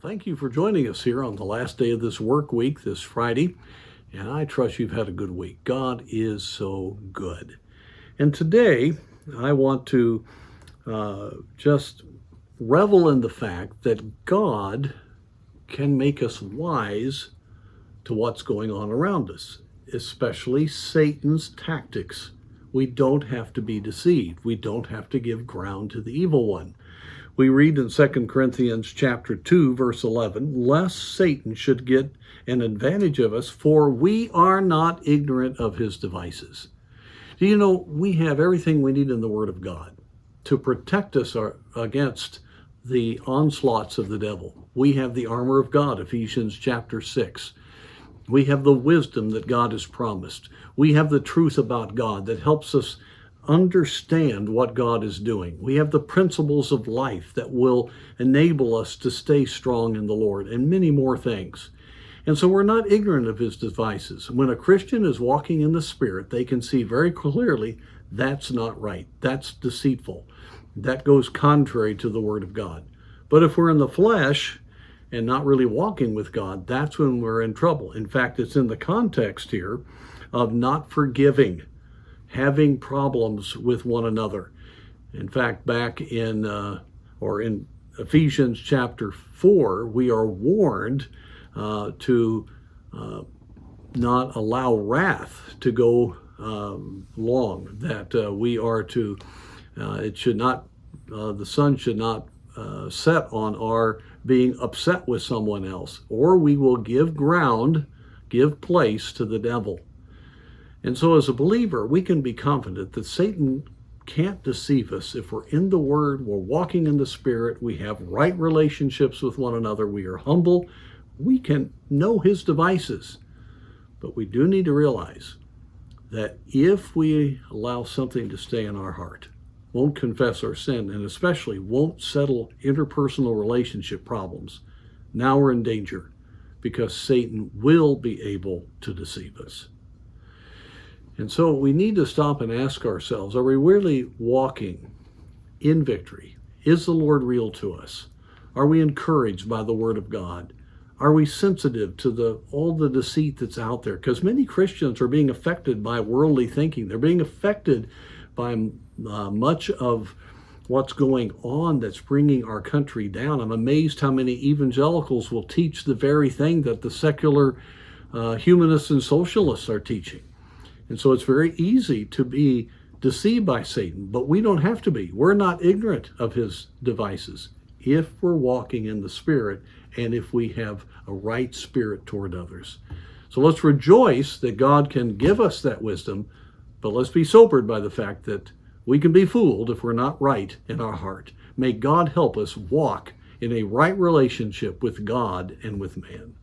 Thank you for joining us here on the last day of this work week, this Friday, and I trust you've had a good week. God is so good. And today, I want to just revel in the fact that God can make us wise to what's going on around us, especially Satan's tactics. We don't have to be deceived. We don't have to give ground to the evil one. We read in 2 Corinthians chapter 2, verse 11, lest Satan should get an advantage of us, for we are not ignorant of his devices. Do you know, we have everything we need in the Word of God to protect us against the onslaughts of the devil. We have the armor of God, Ephesians chapter 6. We have the wisdom that God has promised. We have the truth about God that helps us understand what God is doing. We have the principles of life that will enable us to stay strong in the Lord, and many more things. And so we're not ignorant of his devices. When a Christian is walking in the Spirit, they can see very clearly that's not right. That's deceitful. That goes contrary to the Word of God. But if we're in the flesh and not really walking with God, that's when we're in trouble. In fact, it's in the context here of not forgiving, having problems with one another. In fact, back in Ephesians chapter 4, we are warned to not allow wrath to go long, that we are to, it should not, the sun should not set on our being upset with someone else, or we will give ground, give place to the devil. And so as a believer, we can be confident that Satan can't deceive us if we're in the Word, we're walking in the Spirit, we have right relationships with one another, we are humble, we can know his devices. But we do need to realize that if we allow something to stay in our heart, won't confess our sin, and especially won't settle interpersonal relationship problems, now we're in danger, because Satan will be able to deceive us. And so we need to stop and ask ourselves, are we really walking in victory? Is the Lord real to us? Are we encouraged by the Word of God? Are we sensitive to all the deceit that's out there? Because many Christians are being affected by worldly thinking. They're being affected by much of what's going on that's bringing our country down. I'm amazed how many evangelicals will teach the very thing that the secular humanists and socialists are teaching. And so it's very easy to be deceived by Satan, but we don't have to be. We're not ignorant of his devices if we're walking in the Spirit and if we have a right spirit toward others. So let's rejoice that God can give us that wisdom, but let's be sobered by the fact that we can be fooled if we're not right in our heart. May God help us walk in a right relationship with God and with man.